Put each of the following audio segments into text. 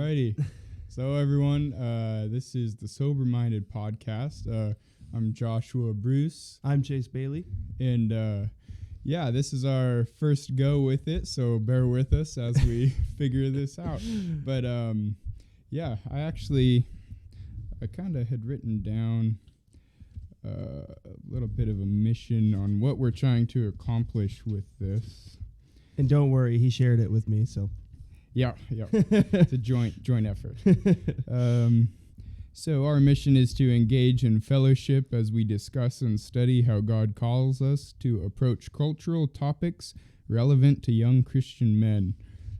Alrighty. So everyone, this is the Sober Minded Podcast. I'm Joshua Bruce, I'm Chase Bailey. and this is our first go with it. So bear with us as we figure this out. But I kind of had written down a little bit of a mission on what we're trying to accomplish with this. And don't worry, he shared it with me, so. Yeah. It's a joint effort. So our mission is to engage in fellowship as we discuss and study how God calls us to approach cultural topics relevant to young Christian men.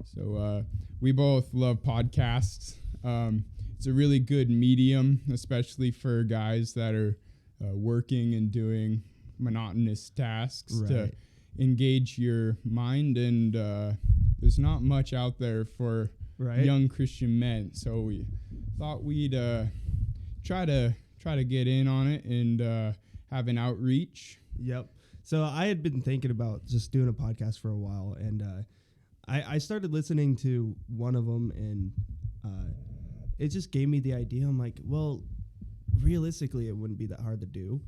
So we both love podcasts. It's a really good medium, especially for guys that are working and doing monotonous tasks to engage your mind, and there's not much out there for young Christian men, so we thought we'd try to get in on it and have an outreach. Yep. So I had been thinking about just doing a podcast for a while, and I started listening to one of them, and it just gave me the idea. I'm like, well, realistically, it wouldn't be that hard to do.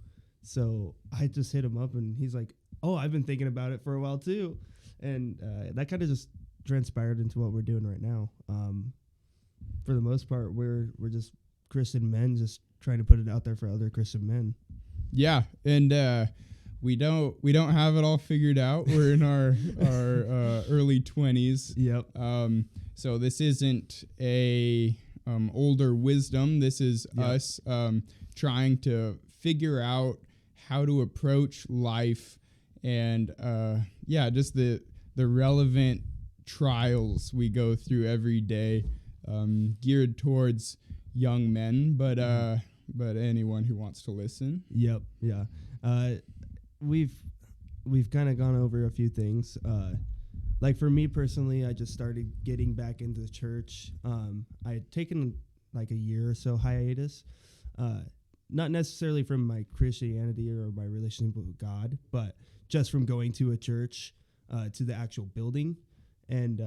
So I just hit him up, and he's like, oh, I've been thinking about it for a while too. And that kind of just transpired into what we're doing right now. For the most part, we're just Christian men just trying to put it out there for other Christian men. Yeah, and we don't have it all figured out. We're in our early 20s. Yep. So this isn't a older wisdom. This is us trying to figure out how to approach life, and just the relevant trials we go through every day, geared towards young men, but anyone who wants to listen. Yep. Yeah. We've kind of gone over a few things. Like for me personally, I just started getting back into the church. I had taken like a year or so hiatus, not necessarily from my Christianity or my relationship with God, but just from going to a church, to the actual building. And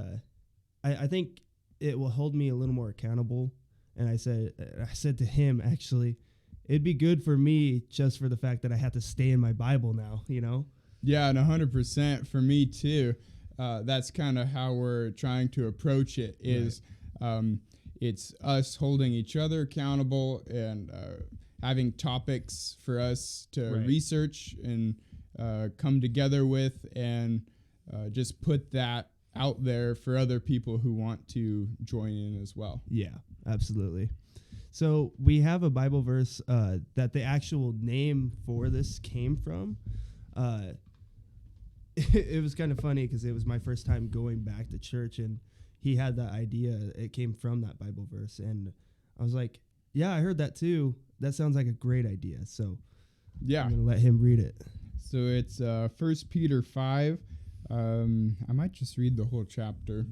I think it will hold me a little more accountable. And I said to him, actually, it'd be good for me just for the fact that I have to stay in my Bible now, you know? Yeah, and 100% for me too. That's kind of how we're trying to approach it, is it's us holding each other accountable and having topics for us to research and come together with, and just put that out there for other people who want to join in as well. Yeah, absolutely. So we have a Bible verse that the actual name for this came from. It was kind of funny because it was my first time going back to church, and he had that idea. It came from that Bible verse, and I was like, yeah, I heard that too. That sounds like a great idea. So I'm going to let him read it. So it's 1 Peter 5. I might just read the whole chapter.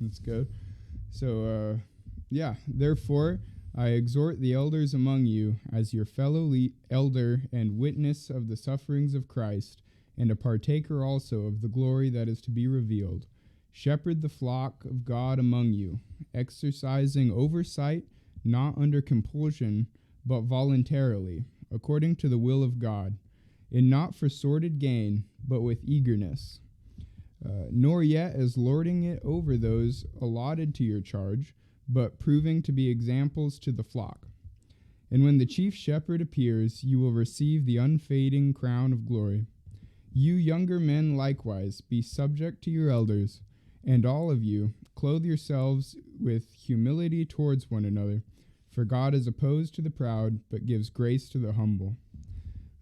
Let's go. So, therefore, I exhort the elders among you as your fellow elder and witness of the sufferings of Christ, and a partaker also of the glory that is to be revealed. Shepherd the flock of God among you, exercising oversight, not under compulsion, but voluntarily, according to the will of God, and not for sordid gain, but with eagerness, nor yet as lording it over those allotted to your charge, but proving to be examples to the flock. And when the chief shepherd appears, you will receive the unfading crown of glory. You younger men likewise be subject to your elders, and all of you clothe yourselves with humility towards one another, for God is opposed to the proud, but gives grace to the humble.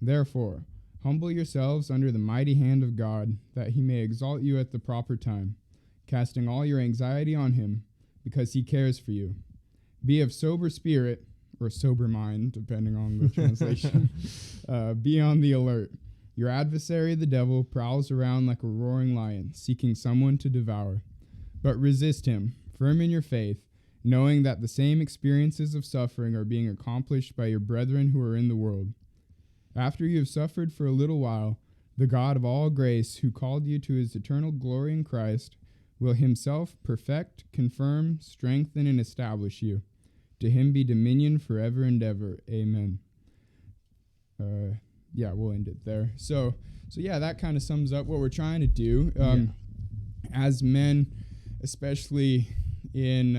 Therefore, humble yourselves under the mighty hand of God, that he may exalt you at the proper time, casting all your anxiety on him, because he cares for you. Be of sober spirit, or sober mind, depending on the translation. Be on the alert. Your adversary, the devil, prowls around like a roaring lion, seeking someone to devour. But resist him, firm in your faith, knowing that the same experiences of suffering are being accomplished by your brethren who are in the world. After you have suffered for a little while, the God of all grace, who called you to his eternal glory in Christ, will himself perfect, confirm, strengthen, and establish you. To him be dominion forever and ever. Amen. Yeah, we'll end it there. So yeah, that kind of sums up what we're trying to do. As men, especially in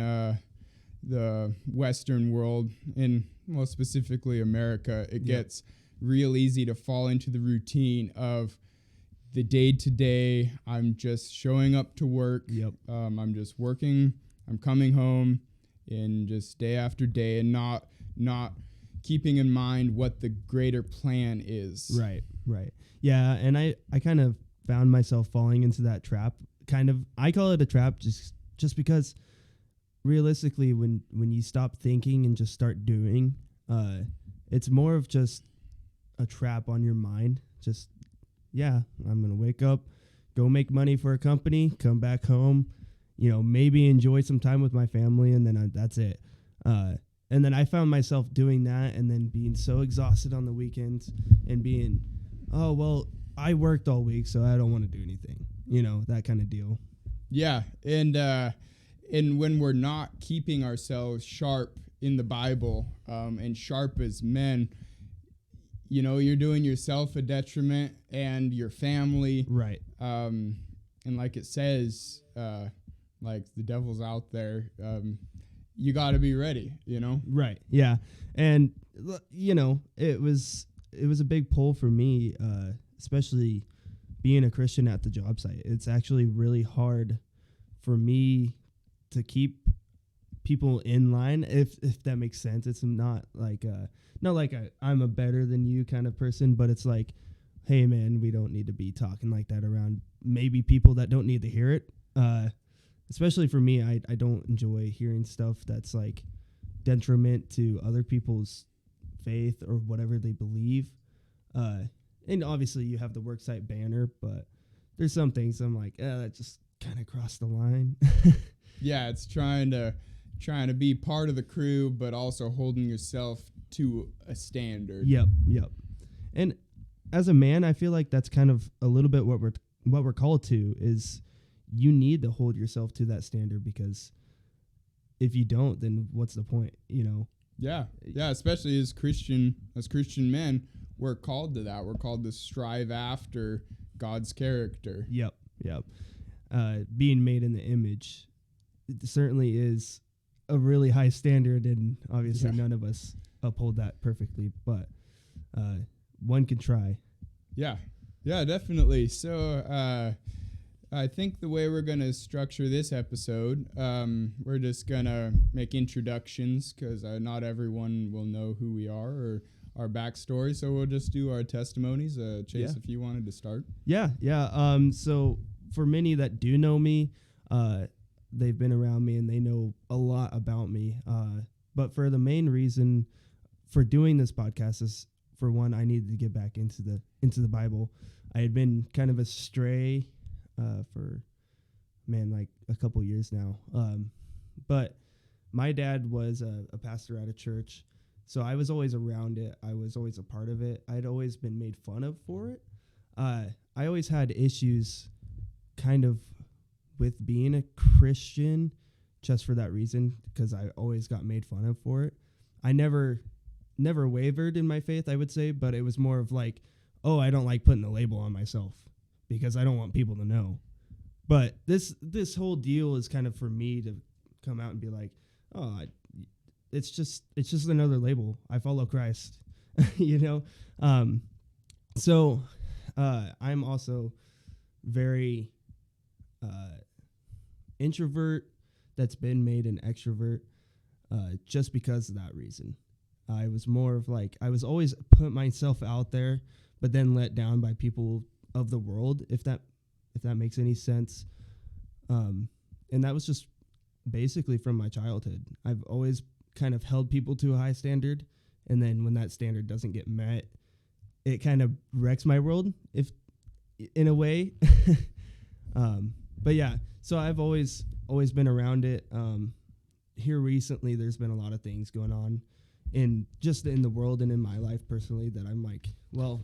the Western world, and well, specifically America, it gets real easy to fall into the routine of the day-to-day. I'm just showing up to work. I'm just working. I'm coming home, and just day after day, and not keeping in mind what the greater plan is. Right. Yeah, and I kind of found myself falling into that trap. I call it a trap just because realistically, when you stop thinking and just start doing, it's more of just a trap on your mind. I'm going to wake up, go make money for a company, come back home, maybe enjoy some time with my family, and then that's it. And then I found myself doing that and then being so exhausted on the weekends and being, oh, well, I worked all week, so I don't want to do anything, that kind of deal. Yeah. And when we're not keeping ourselves sharp in the Bible, and sharp as men, you're doing yourself a detriment and your family. Right. And like it says, like the devil's out there, you got to be ready, Right. Yeah. And, it was a big pull for me, especially being a Christian at the job site. It's actually really hard for me to keep people in line, if that makes sense. It's not like I'm a better than you kind of person, but it's like, hey man, we don't need to be talking like that around maybe people that don't need to hear it. Especially for me, I don't enjoy hearing stuff that's like detriment to other people's faith or whatever they believe. And obviously you have the worksite banner, but there's some things I'm like, that just kind of crossed the line. Yeah, it's trying to be part of the crew, but also holding yourself to a standard. Yep. And as a man, I feel like that's kind of a little bit what we're called to is you need to hold yourself to that standard, because if you don't, then what's the point, Yeah, especially as Christian men, we're called to that. We're called to strive after God's character. Yep. Being made in the image, it certainly is a really high standard, and obviously none of us uphold that perfectly, but one can try. Yeah, definitely. So I think the way we're going to structure this episode, we're just going to make introductions, because not everyone will know who we are or our backstory. So we'll just do our testimonies. Chase, if you wanted to start. Yeah. So for many that do know me, they've been around me and they know a lot about me. But for the main reason for doing this podcast is, for one, I needed to get back into the Bible. I had been kind of astray for like a couple years now. But my dad was a pastor at a church, so I was always around it. I was always a part of it. I'd always been made fun of for it. I always had issues kind of with being a Christian just for that reason, because I always got made fun of for it. I never wavered in my faith, I would say, but it was more of like, oh, I don't like putting the label on myself because I don't want people to know. But this whole deal is kind of for me to come out and be like, oh, it's just another label. I follow Christ, So I'm also very introvert that's been made an extrovert just because of that reason. I was more of like, I was always put myself out there, but then let down by people of the world, if that makes any sense. And that was just basically from my childhood. I've always kind of held people to a high standard, and then when that standard doesn't get met, it kind of wrecks my world, if in a way. But yeah, so I've always been around it. Here recently, there's been a lot of things going on in the world and in my life personally that I'm like, well,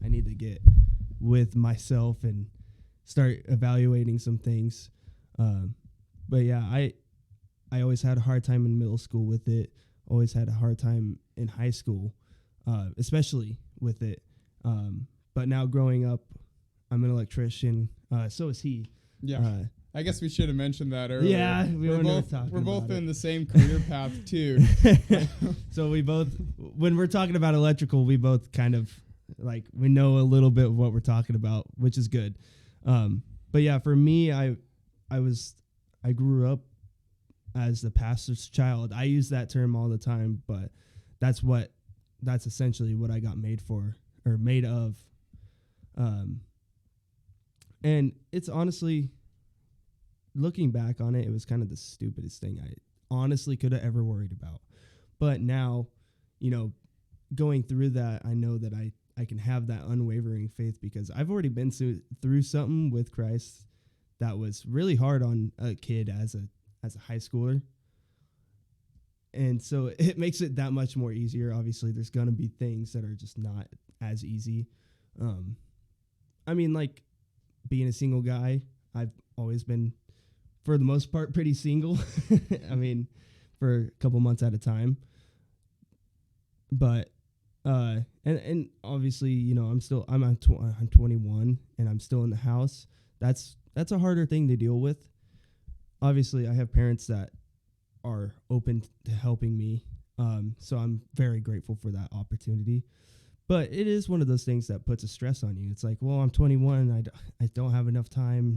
I need to get with myself and start evaluating some things. But yeah, I always had a hard time in middle school with it. Always had a hard time in high school, especially with it. But now growing up, I'm an electrician. So is he. Yeah. I guess we should have mentioned that earlier. Yeah, we're both in the same career path too. So we both, when we're talking about electrical, we both kind of like we know a little bit of what we're talking about, which is good. But yeah, for me, I grew up as the pastor's child. I use that term all the time, but that's essentially what I got made for or made of. And it's honestly, looking back on it, it was kind of the stupidest thing I honestly could have ever worried about. But now, going through that, I know that I can have that unwavering faith because I've already been through something with Christ that was really hard on a kid as a high schooler. And so it makes it that much more easier. Obviously, there's going to be things that are just not as easy. I mean, like being a single guy, I've always been, for the most part, pretty single. I mean, for a couple months at a time. But and obviously, I'm 21 and I'm still in the house. That's a harder thing to deal with. Obviously, I have parents that are open to helping me. So I'm very grateful for that opportunity. But it is one of those things that puts a stress on you. It's like, well, I'm 21. I don't have enough time,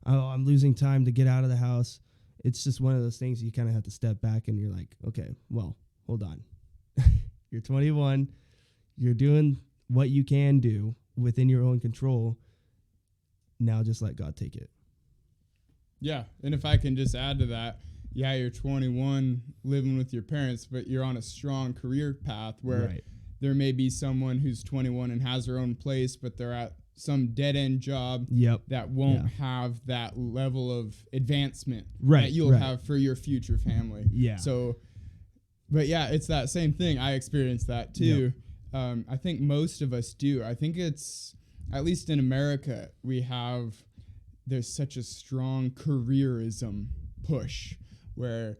I'm losing time to get out of the house. It's just one of those things you kind of have to step back and you're like, okay, well, hold on. You're 21. You're doing what you can do within your own control. Now just let God take it. Yeah. And if I can just add to that, yeah, you're 21 living with your parents, but you're on a strong career path where there may be someone who's 21 and has their own place, but they're at some dead-end job that won't have that level of advancement that you'll have for your future family. Yeah. So, but yeah, it's that same thing. I experienced that too. Yep. I think most of us do. I think it's, at least in America, there's such a strong careerism push where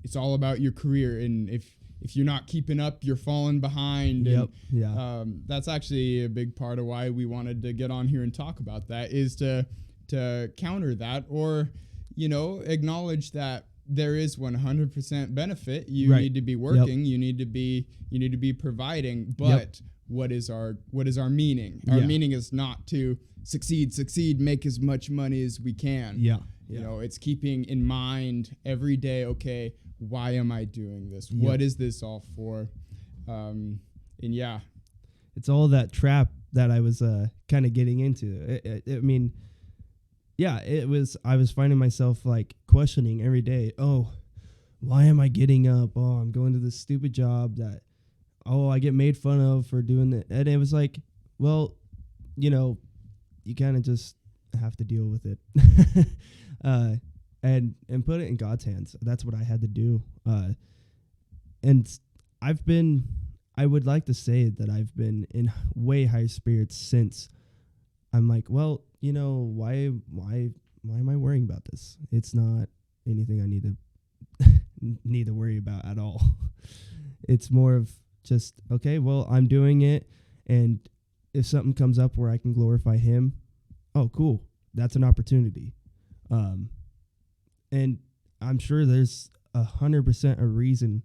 it's all about your career. And if you're not keeping up, you're falling behind. Yep. That's actually a big part of why we wanted to get on here and talk about that, is to counter that, or, acknowledge that there is 100% benefit. You need to be working. Yep. You need to be providing. But what is our meaning? Our meaning is not to succeed, make as much money as we can. It's keeping in mind every day, okay, why am I doing this? Yep. What is this all for? It's all that trap that I was kind of getting into. I was finding myself like questioning every day. Oh, why am I getting up? Oh, I'm going to this stupid job that, I get made fun of for doing it. And it was like, well, you kind of just have to deal with it. And put it in God's hands. That's what I had to do. And I would like to say that I've been in way higher spirits since. I'm like, well, why am I worrying about this? It's not anything I need to worry about at all. It's more of just, okay, well, I'm doing it. And if something comes up where I can glorify him, oh, cool. That's an opportunity. And I'm sure there's 100% a reason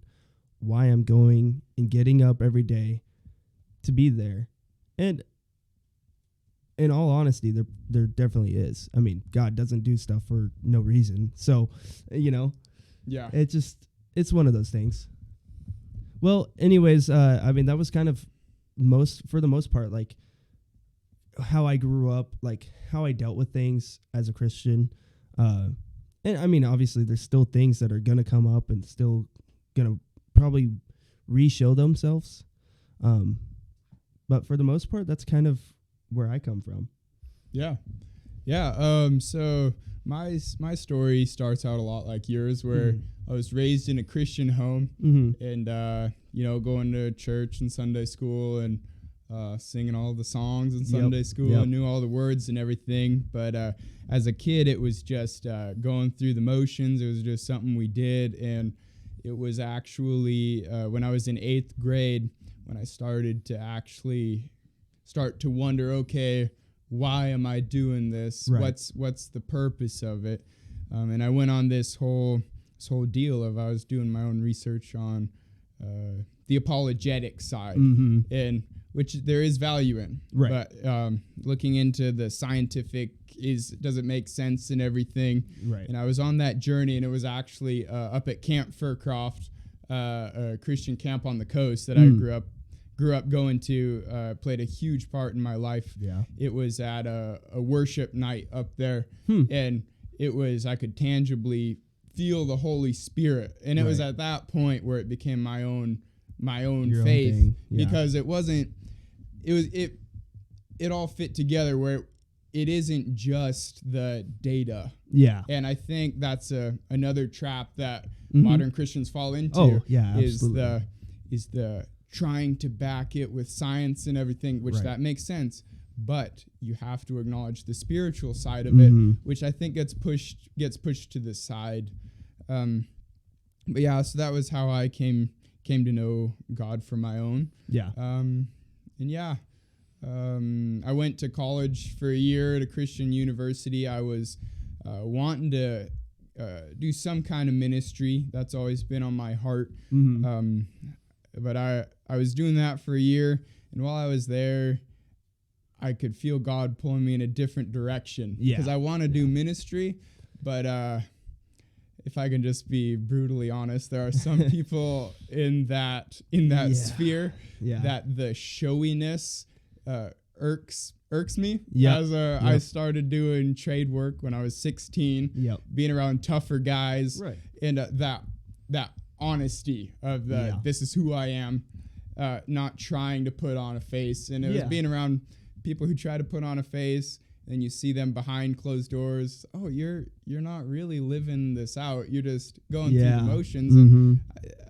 why I'm going and getting up every day to be there. And in all honesty, there definitely is. I mean, God doesn't do stuff for no reason. So, it's one of those things. Well, anyways, that was kind of for the most part, like how I grew up, like how I dealt with things as a Christian. And I mean, obviously, there's still things that are going to come up and still going to probably re-show themselves. But for the most part, that's kind of where I come from. Yeah. So my story starts out a lot like yours, where I was raised in a Christian home and, going to church and Sunday school. And singing all the songs in Sunday school and knew all the words and everything. But as a kid, it was just going through the motions. It was just something we did. And it was actually when I was in 8th grade when I started to actually start to wonder, okay, why am I doing this? Right. What's the purpose of it? And I went on this whole deal of I was doing my own research on the apologetic side, and which there is value in. Right. But looking into the scientific doesn't make sense and everything. Right. And I was on that journey, and it was actually up at Camp Furcroft, a Christian camp on the coast that I grew up going to, played a huge part in my life. Yeah. It was at a worship night up there, and it was, I could tangibly feel the Holy Spirit. And it was at that point where it became my own Your faith, own thing. Yeah. because it all fit together where it isn't just the data. Yeah. And I think that's another trap that modern Christians fall into. Oh, yeah, is absolutely. the trying to back it with science and everything, which that makes sense. But you have to acknowledge the spiritual side of it, which I think gets pushed to the side. But yeah, so that was how I came to know God for my own. Yeah. And yeah, I went to college for a year at a Christian university. I was wanting to do some kind of ministry. That's always been on my heart. But I was doing that for a year, and while I was there, I could feel God pulling me in a different direction. Yeah. Because I want to do ministry, but if I can just be brutally honest, there are some people in that sphere that the showiness irks me. Yep. I started doing trade work when I was 16, being around tougher guys, and that honesty of this is who I am, not trying to put on a face. And it was being around people who try to put on a face, and you see them behind closed doors. Oh, you're not really living this out. You're just going through the motions. And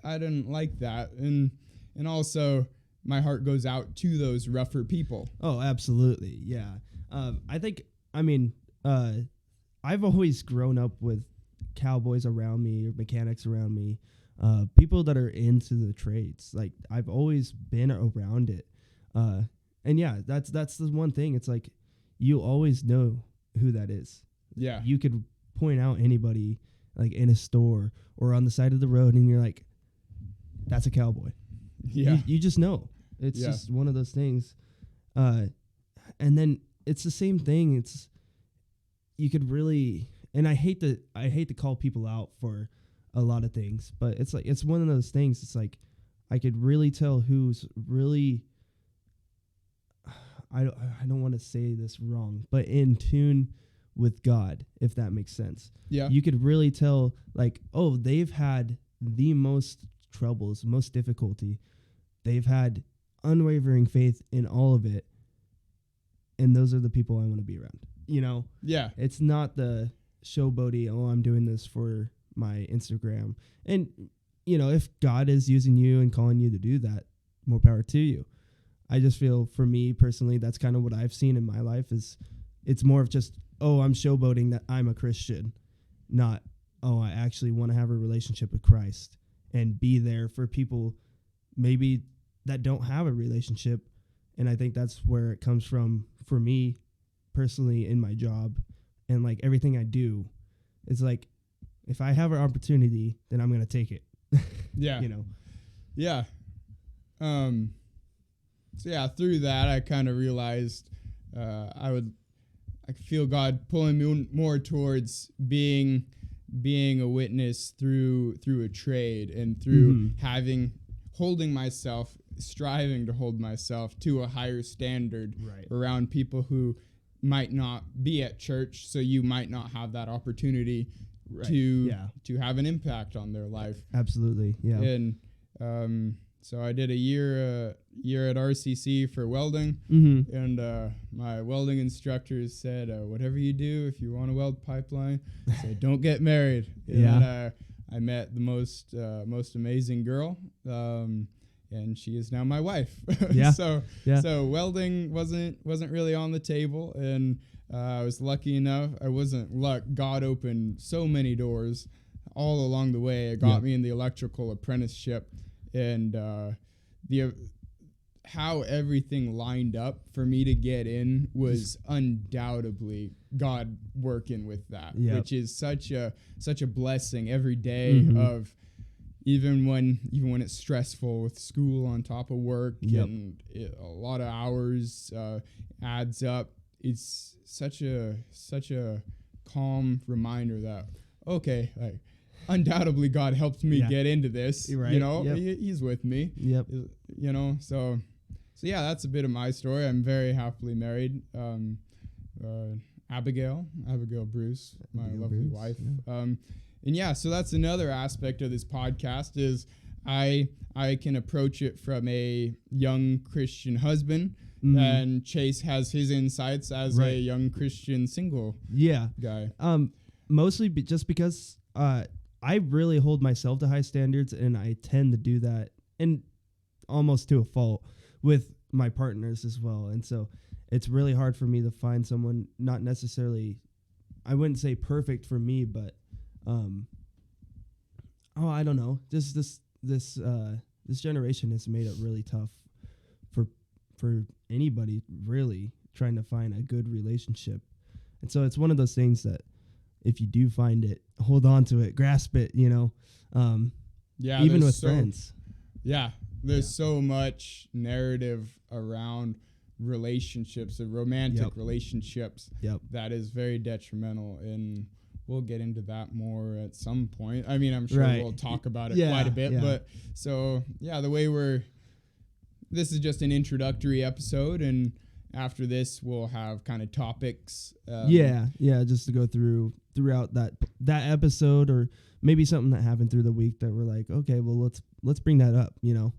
I didn't like that. And also my heart goes out to those rougher people. Oh, absolutely. Yeah. I've always grown up with cowboys around me or mechanics around me, people that are into the trades. Like, I've always been around it. And yeah, that's the one thing. It's like, you always know who that is. Yeah. You could point out anybody, like in a store or on the side of the road, and you're like, that's a cowboy. Yeah. You just know. It's just one of those things. And then it's the same thing. It's, you could really, and I hate to call people out for a lot of things, but it's like, it's one of those things. It's like, I could really tell who's really, I don't want to say this wrong, but in tune with God, if that makes sense. Yeah. You could really tell, like, oh, they've had the most troubles, most difficulty. They've had unwavering faith in all of it. And those are the people I want to be around. You know? Yeah. It's not the showboaty, oh, I'm doing this for my Instagram. And, you know, if God is using you and calling you to do that, more power to you. I just feel, for me personally, that's kind of what I've seen in my life. Is it's more of just, oh, I'm showboating that I'm a Christian, not, oh, I actually want to have a relationship with Christ and be there for people maybe that don't have a relationship. And I think that's where it comes from for me personally in my job, and like everything I do. It's like, if I have an opportunity, then I'm going to take it. Yeah. You know? Yeah. So yeah, through that, I kind of realized I could feel God pulling me more towards being a witness through a trade, and through striving to hold myself to a higher standard around people who might not be at church, so you might not have that opportunity to have an impact on their life. Absolutely, yeah. And so I did a year at RCC for welding, and my welding instructors said, whatever you do, if you want to weld pipeline, said, don't get married. And then I met the most amazing girl, and she is now my wife. Yeah. So Yeah. so welding wasn't really on the table, and I was lucky enough. I wasn't luck. God opened so many doors all along the way. It got Yeah. me in the electrical apprenticeship, and the how everything lined up for me to get in was undoubtedly God working with that, Yep. which is such a blessing every day of even when it's stressful with school on top of work Yep. and a lot of hours adds up. It's such a calm reminder that okay, like undoubtedly God helped me Yeah. get into this. You're right. You know, Yep. he's with me. Yep. You know, so yeah, that's a bit of my story. I'm very happily married. Abigail Bruce, my Abigail lovely Bruce, wife. yeah. And yeah, so that's another aspect of this podcast is I can approach it from a young Christian husband, and Chase has his insights as a Right. young Christian single Yeah. guy. Mostly just because I really hold myself to high standards, and I tend to do that, and almost to a fault with my partners as well. And so it's really hard for me to find someone, not necessarily, I wouldn't say perfect for me, but I don't know. Just this generation has made it really tough for anybody really trying to find a good relationship. And so it's one of those things that if you do find it, hold on to it, grasp it, you know. Yeah, even with friends. Yeah, there's so much narrative around relationships and romantic relationships Yep. that is very detrimental, and we'll get into that more at some point. I mean, I'm sure Right. we'll talk about it Yeah, quite a bit, yeah. but so yeah, the way this is just an introductory episode, and after this we'll have kind of topics. Just to go throughout that episode, or maybe something that happened through the week that we're like, okay, well let's bring that up, you know.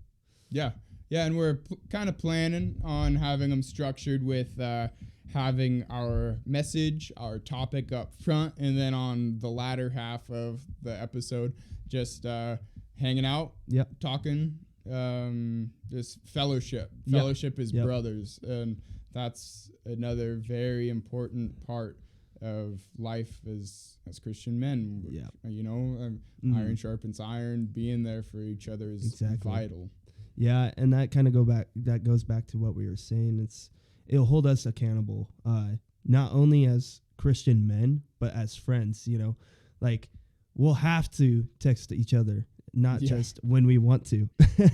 Yeah, and we're kind of planning on having them structured with having our message, our topic up front, and then on the latter half of the episode, just hanging out, Yep. talking, just fellowship. Yep. Fellowship is Yep. brothers, and that's another very important part of life as Christian men. Yeah. You know, iron sharpens iron. Being there for each other is Exactly. vital. Yeah, and that goes back to what we were saying. It'll hold us accountable, not only as Christian men, but as friends, you know. Like, we'll have to text each other, not just when we want to.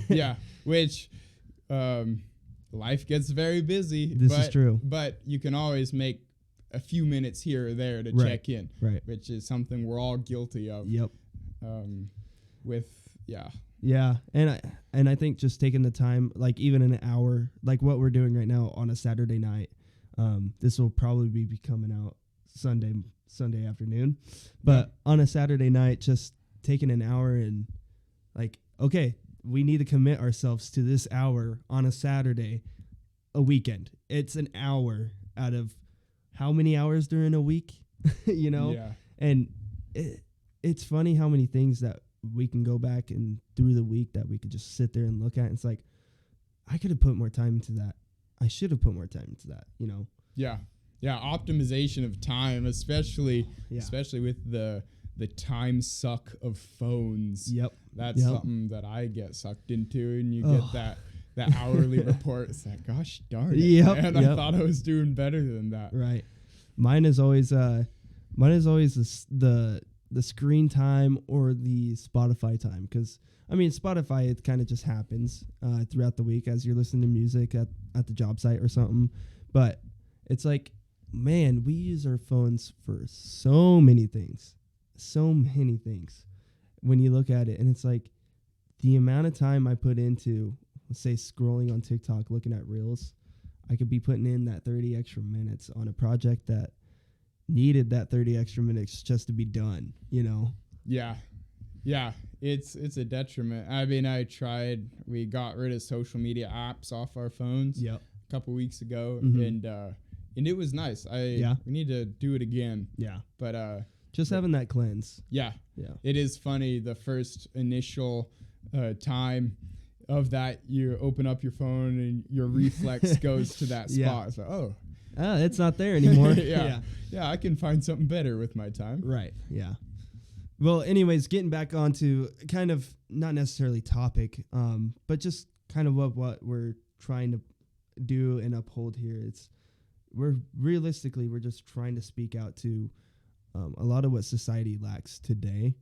Yeah, which life gets very busy. This is true. But you can always make a few minutes here or there to Right. check in, Right. which is something we're all guilty of. Yep. Yeah, and I think just taking the time, like even an hour, like what we're doing right now on a Saturday night, this will probably be coming out Sunday afternoon, but on a Saturday night, just taking an hour and like, okay, we need to commit ourselves to this hour on a Saturday, a weekend. It's an hour out of how many hours during a week, you know? Yeah. And it's funny how many things that we can go back and through the week that we could just sit there and look at. It's like, I could have put more time into that. I should have put more time into that, you know? Yeah. Optimization of time, especially with the time suck of phones. Yep. That's something that I get sucked into, and you get that hourly report. It's like, gosh darn it, man, I thought I was doing better than that. Right. Mine is always the screen time or the Spotify time, because I mean Spotify, it kind of just happens throughout the week as you're listening to music at the job site or something, but it's like, man, we use our phones for so many things when you look at it, and it's like the amount of time I put into, let's say, scrolling on TikTok, looking at reels, I could be putting in that 30 extra minutes on a project that needed that 30 extra minutes just to be done, you know? Yeah. It's a detriment. I mean, we got rid of social media apps off our phones a couple weeks ago, and it was nice. We need to do it again. Yeah. But just having that cleanse. Yeah. It is funny. The first initial time, of that, you open up your phone and your reflex goes to that spot. Yeah. So, it's not there anymore. Yeah, I can find something better with my time. Right. Yeah. Well, anyways, getting back onto kind of not necessarily topic, but just kind of what we're trying to do and uphold here. We're just trying to speak out to a lot of what society lacks today,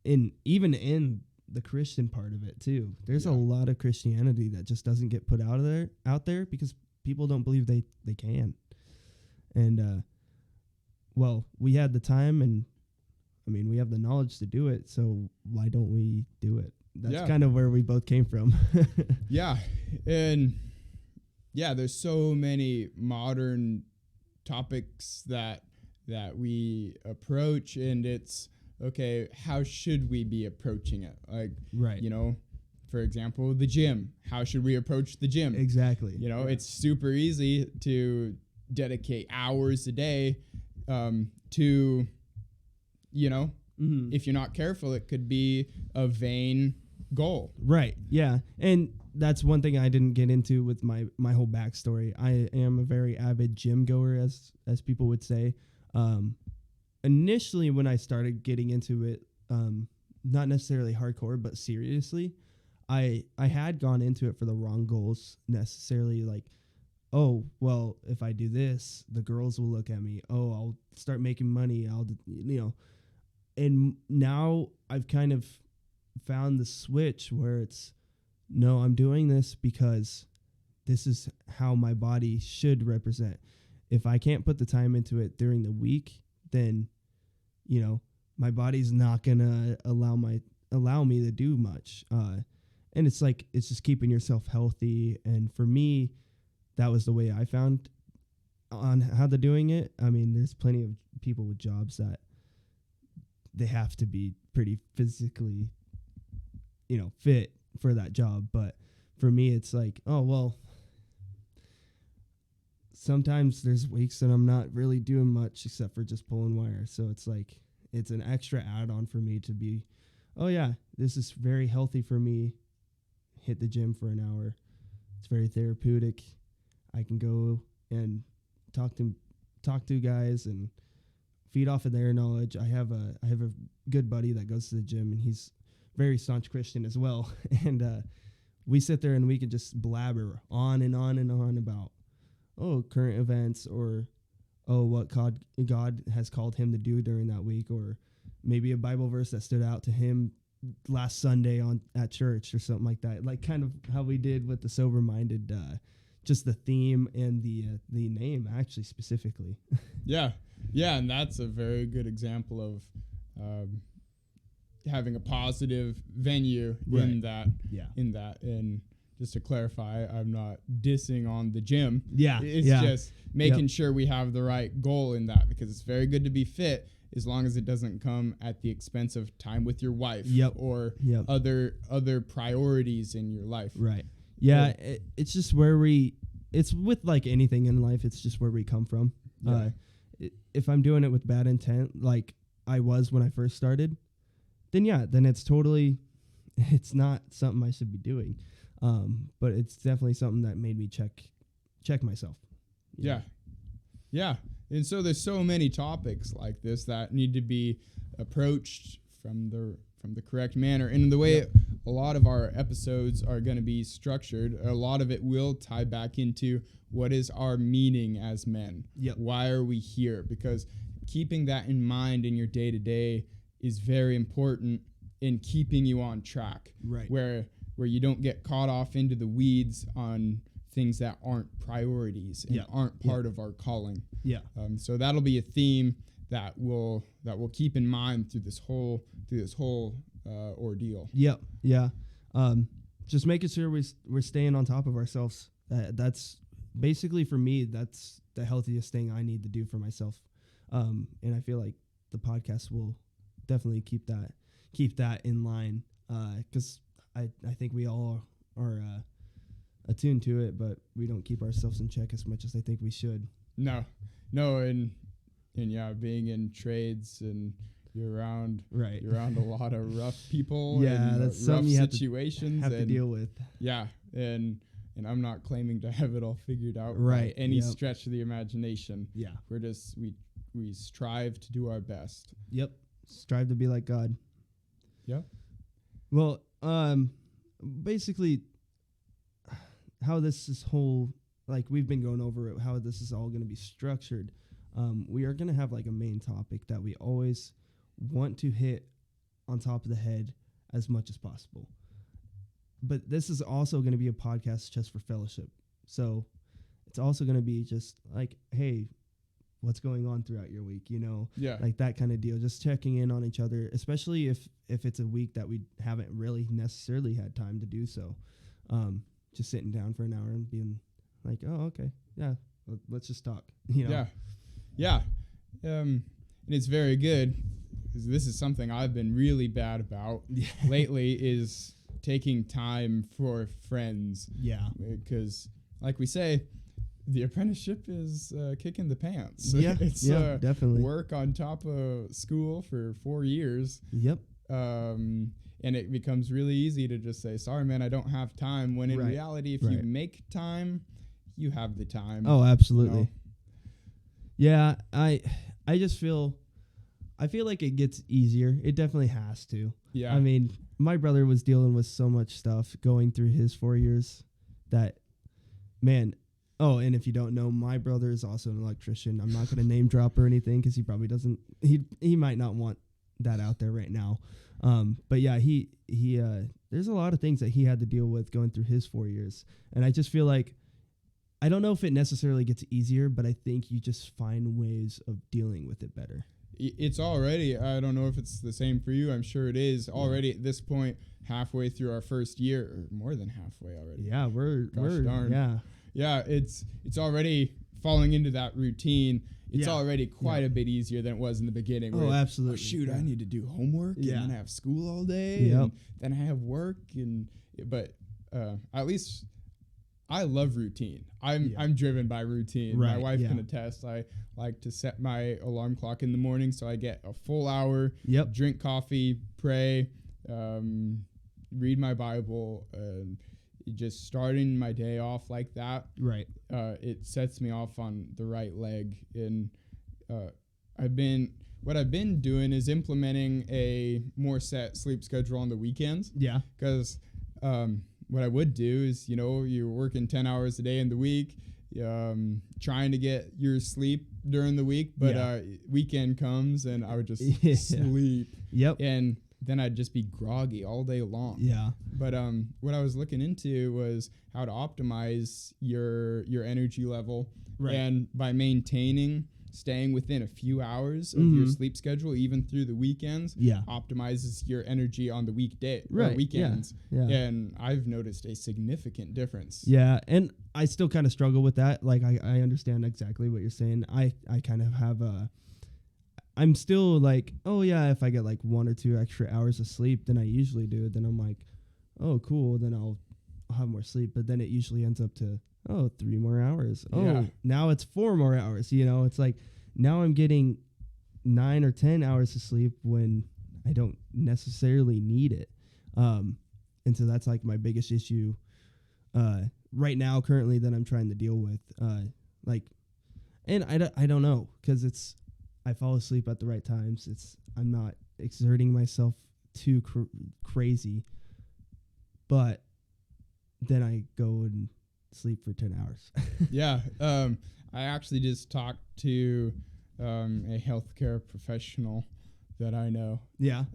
even in the Christian part of it too. There's a lot of Christianity that just doesn't get put out there because people don't believe they can. And well, we had the time, and I mean, we have the knowledge to do it, so why don't we do it? That's kind of where we both came from. Yeah. And there's so many modern topics that we approach, and it's okay, how should we be approaching it? Like, right. For example, the gym. How should we approach the gym? Exactly. It's super easy to dedicate hours a day to, if you're not careful, it could be a vain goal. Right. Yeah. And that's one thing I didn't get into with my whole backstory. I am a very avid gym goer, as people would say. Initially, when I started getting into it, not necessarily hardcore, but seriously, I had gone into it for the wrong goals necessarily. Like, oh, well, if I do this, the girls will look at me. Oh, I'll start making money. And now I've kind of found the switch where it's, no, I'm doing this because this is how my body should represent. If I can't put the time into it during the week, then, my body's not going to allow me to do much. And it's just keeping yourself healthy. And for me, that was the way I found on how they're doing it. I mean, there's plenty of people with jobs that they have to be pretty physically, fit for that job. But for me, it's like, oh, well, sometimes there's weeks that I'm not really doing much except for just pulling wire. So it's like, it's an extra add-on for me to be, oh yeah, this is very healthy for me. Hit the gym for an hour. It's very therapeutic. I can go and talk to guys and feed off of their knowledge. I have a good buddy that goes to the gym, and he's very staunch Christian as well. And we sit there and we can just blabber on and on and on about, current events, or, what God has called him to do during that week, or maybe a Bible verse that stood out to him last Sunday at church or something like that. Like kind of how we did with the sober-minded, just the theme and the name actually specifically. Yeah, and that's a very good example of having a positive venue in that. And just to clarify, I'm not dissing on the gym. Yeah, it's just making sure we have the right goal in that, because it's very good to be fit as long as it doesn't come at the expense of time with your wife or other priorities in your life. Right. Yeah, it's just it's with like anything in life, it's just where we come from. Yeah. If I'm doing it with bad intent, like I was when I first started, then it's not something I should be doing. But it's definitely something that made me check myself. Yeah. And so there's so many topics like this that need to be approached from the correct manner. And the way a lot of our episodes are going to be structured, a lot of it will tie back into what is our meaning as men. Yep. Why are we here? Because keeping that in mind in your day-to-day is very important in keeping you on track. Right. Where you don't get caught off into the weeds on things that aren't priorities and aren't part of our calling. Yeah. So that'll be a theme that we'll keep in mind through this whole ordeal. Yep. Yeah. Just making sure we're staying on top of ourselves. That's basically, for me, that's the healthiest thing I need to do for myself. And I feel like the podcast will definitely keep that in line. 'Cause I think we all are attuned to it, but we don't keep ourselves in check as much as I think we should. No, and being in trades and you're around right. you're around a lot of rough people. Yeah, and that's rough something you situations have to deal with. Yeah, and I'm not claiming to have it all figured out by Right, any yep. stretch of the imagination. Yeah. We're just we strive to do our best. Yep. Strive to be like God. Yeah. Well, basically, how this is whole, like we've been going over it, how this is all going to be structured. We are going to have like a main topic that we always want to hit on top of the head as much as possible. But this is also going to be a podcast just for fellowship. So it's also going to be just like, hey, what's going on throughout your week, you know? Yeah. Like that kind of deal, just checking in on each other, especially if it's a week that we haven't really necessarily had time to do so. Just sitting down for an hour and being like, oh, okay, yeah, let's just talk, you know? Yeah. And it's very good, because this is something I've been really bad about lately, is taking time for friends. Yeah. Because, like we say, the apprenticeship is kicking the pants. Yeah, It's definitely. work on top of school for 4 years. Yep. And it becomes really easy to just say, sorry, man, I don't have time. When in Right, reality, if right. you make time, you have the time. Oh, absolutely. You know? Yeah, I just feel like it gets easier. It definitely has to. Yeah. I mean, my brother was dealing with so much stuff going through his 4 years that, man. Oh, and if you don't know, my brother is also an electrician. I'm not going to name drop or anything because he probably doesn't. He might not want that out there right now. But yeah, he there's a lot of things that he had to deal with going through his 4 years, and I just feel like, I don't know if it necessarily gets easier, but I think you just find ways of dealing with it better. It's already, I don't know if it's the same for you. I'm sure it is already at this point, halfway through our first year, or more than halfway already. Yeah, we're darn. yeah. Yeah, it's already falling into that routine. It's Yeah. already quite a bit easier than it was in the beginning. Oh, where, absolutely. oh, shoot, Yeah. I need to do homework, Yeah. and then I have school all day, Yep. and then I have work, but at least I love routine. I'm driven by routine. My Right, wife yeah. can attest. I like to set my alarm clock in the morning so I get a full hour. Yep. Drink coffee, pray, read my Bible, and just starting my day off like that. Right. It sets me off on the right leg. And what I've been doing is implementing a more set sleep schedule on the weekends. Yeah. Because what I would do is, you're working 10 hours a day in the week, trying to get your sleep during the week, but weekend comes and I would just sleep. Yep. And then I'd just be groggy all day long. Yeah. But what I was looking into was how to optimize your energy level. Right. And by staying within a few hours of your sleep schedule, even through the weekends, optimizes your energy on the weekends. Yeah. And I've noticed a significant difference. Yeah, and I still kind of struggle with that. Like, I understand exactly what you're saying. I kind of have I'm still like, oh yeah, if I get like 1 or 2 extra hours of sleep than I usually do, then I'm like, oh cool, then I'll have more sleep. But then it usually ends up to, 3 more hours. Oh, now it's 4 more hours. It's like, now I'm getting 9 or 10 hours of sleep when I don't necessarily need it. And so that's like my biggest issue right now currently that I'm trying to deal with. And I don't know, because I fall asleep at the right times. I'm not exerting myself too crazy, but then I go and sleep for 10 hours. Yeah. I actually just talked to a healthcare professional that I know. Yeah.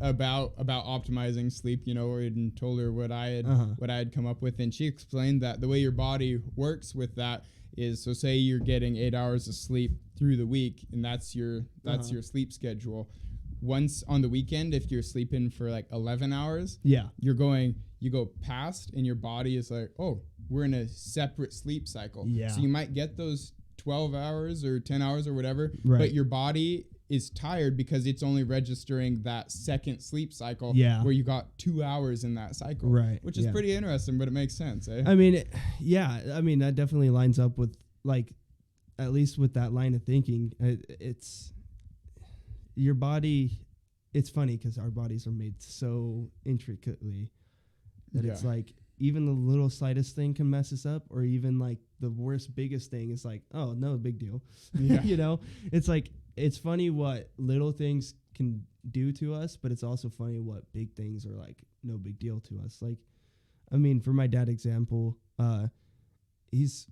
About optimizing sleep, and told her what I had come up with, and she explained that the way your body works with that is, so say you're getting 8 hours of sleep through the week, and that's your sleep schedule. Once on the weekend, if you're sleeping for like 11 hours, you go past, and your body is like, oh, we're in a separate sleep cycle. Yeah. So you might get those 12 hours or 10 hours or whatever, right. but your body is tired because it's only registering that second sleep cycle where you got 2 hours in that cycle, right? Which is pretty interesting, but it makes sense, eh? I mean, that definitely lines up with, like, at least with that line of thinking. your body, it's funny because our bodies are made so intricately that it's like even the little slightest thing can mess us up, or even like the worst, biggest thing is like, oh, no big deal. Yeah. You know, it's like, it's funny what little things can do to us, but it's also funny what big things are like no big deal to us. Like, I mean, for my dad example, he's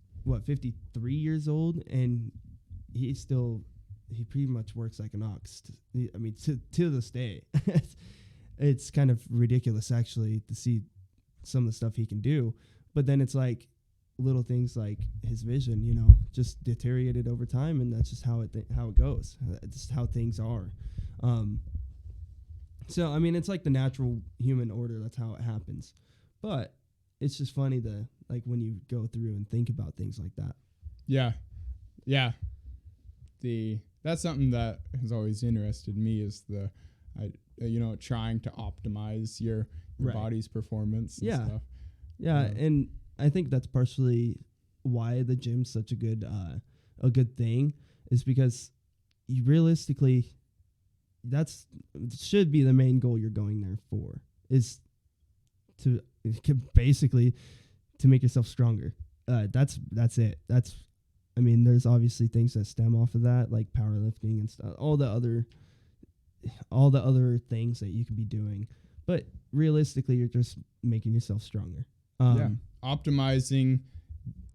53 years old, and he pretty much works like an ox. I mean, to this day. It's kind of ridiculous actually to see some of the stuff he can do, but then it's like little things like his vision, you know, just deteriorated over time, and that's just how it goes. It's just how things are. So I mean, it's like the natural human order. That's how it happens. But it's just funny like when you go through and think about things like that. Yeah. That's something that has always interested me, is trying to optimize your body's performance and stuff. Yeah, and I think that's partially why the gym's such a good thing, is because you realistically, should be the main goal you're going there for, is to basically to make yourself stronger. That's it. I mean, there's obviously things that stem off of that, like powerlifting and stuff, all the other things that you can be doing. But realistically, you're just making yourself stronger. Optimizing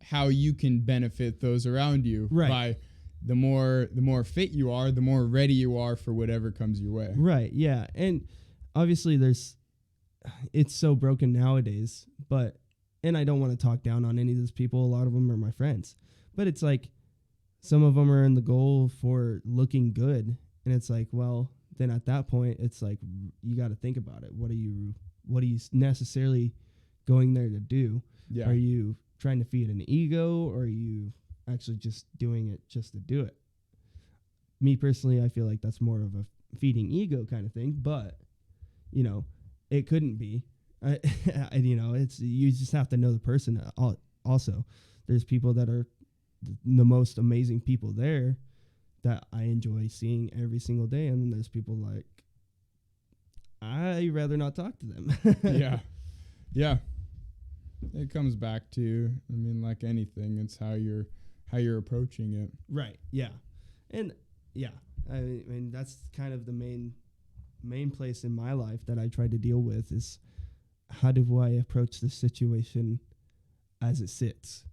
how you can benefit those around you, right? By the more fit you are, the more ready you are for whatever comes your way. Right. Yeah. And obviously it's so broken nowadays, and I don't want to talk down on any of those people. A lot of them are my friends, but it's like some of them are in the goal for looking good. And it's like, well, then at that point, it's like, you got to think about it. What are you necessarily going there to do? Yeah. Are you trying to feed an ego, or are you actually just doing it just to do it? Me personally, I feel like that's more of a feeding ego kind of thing, but you know, it couldn't be. It's, you just have to know the person. Also, there's people that are the most amazing people there that I enjoy seeing every single day, and then there's people like I'd rather not talk to them. Yeah. It comes back to, I mean, like anything, it's how you're approaching it. Right. Yeah. And yeah, I mean, that's kind of the main place in my life that I try to deal with, is how do I approach the situation as it sits?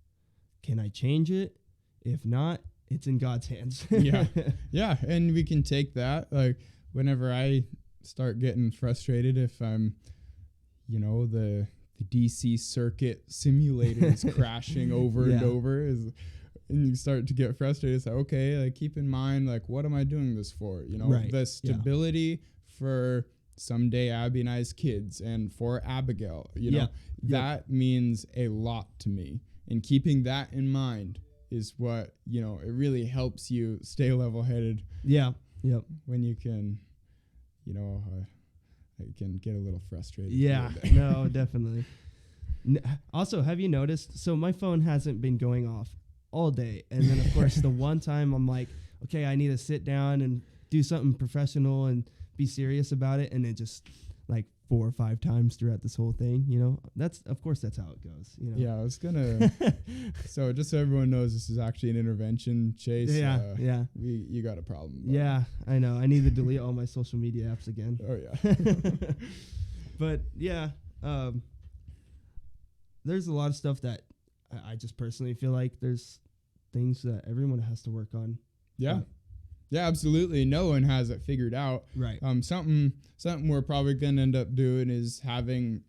Can I change it? If not, it's in God's hands. Yeah. And we can take that, like, whenever I start getting frustrated, if I'm, the DC circuit simulator is crashing over and over, and you start to get frustrated. It's like, okay, like, keep in mind, like, what am I doing this for? Right. The stability for someday Abby and I's kids, and for Abigail, that means a lot to me. And keeping that in mind is what, it really helps you stay level-headed. Yeah. Yep. When you can, I can get a little frustrated. Yeah. No, definitely. Also, have you noticed? So my phone hasn't been going off all day, and then of course the one time I'm like, okay, I need to sit down and do something professional and be serious about it, and it just like 4 or 5 times throughout this whole thing, that's how it goes. Yeah, I was gonna. So just so everyone knows, this is actually an intervention, Chase. Yeah. You got a problem. Yeah, I know. I need to delete all my social media apps again. Oh yeah. But yeah, there's a lot of stuff that I just personally feel like there's things that everyone has to work on. Yeah. Yeah, absolutely. No one has it figured out. Right. Something we're probably going to end up doing is having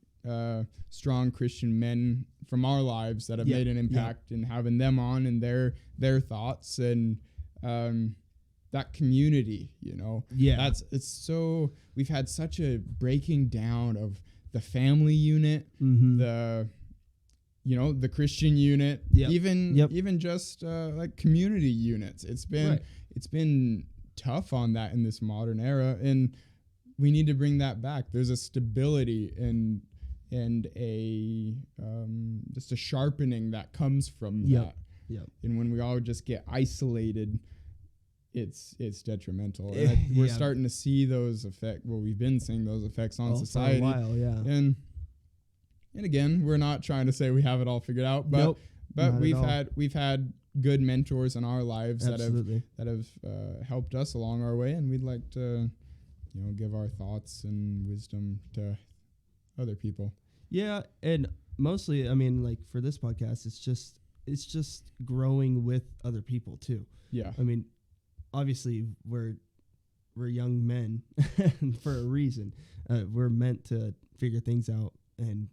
strong Christian men from our lives that have made an impact, and having them on, and their thoughts, and that community, Yeah. We've had such a breaking down of the family unit, the Christian unit, even just like community units. It's been tough on that in this modern era, and we need to bring that back. There's a stability and a just a sharpening that comes from that. Yep. And when we all just get isolated, it's detrimental. And we're starting to see those effects. Well, we've been seeing those effects on society for a while, yeah. And again, we're not trying to say we have it all figured out, but Nope, but we've had good mentors in our lives Absolutely. that have helped us along our way, and we'd like to give our thoughts and wisdom to other people. Yeah, and mostly, I mean, like for this podcast, it's just growing with other people too. Yeah. I mean, obviously we're young men for a reason. We're meant to figure things out, and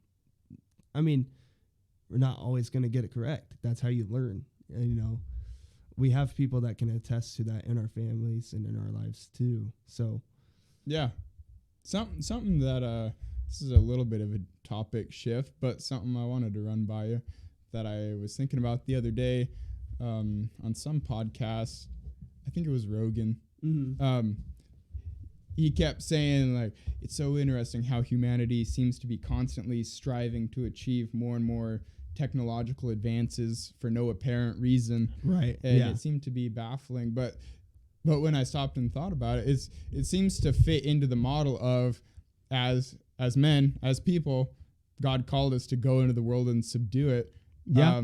I mean, we're not always going to get it correct. That's how you learn. And, we have people that can attest to that in our families and in our lives too. So, yeah, something that this is a little bit of a topic shift, but something I wanted to run by you that I was thinking about the other day on some podcast. I think it was Rogan. mm-hmm. He kept saying, like, it's so interesting how humanity seems to be constantly striving to achieve more and more technological advances for no apparent reason. Right. And yeah. it seemed to be baffling. But when I stopped and thought about it, it seems to fit into the model of as men, as people, God called us to go into the world and subdue it. Yeah.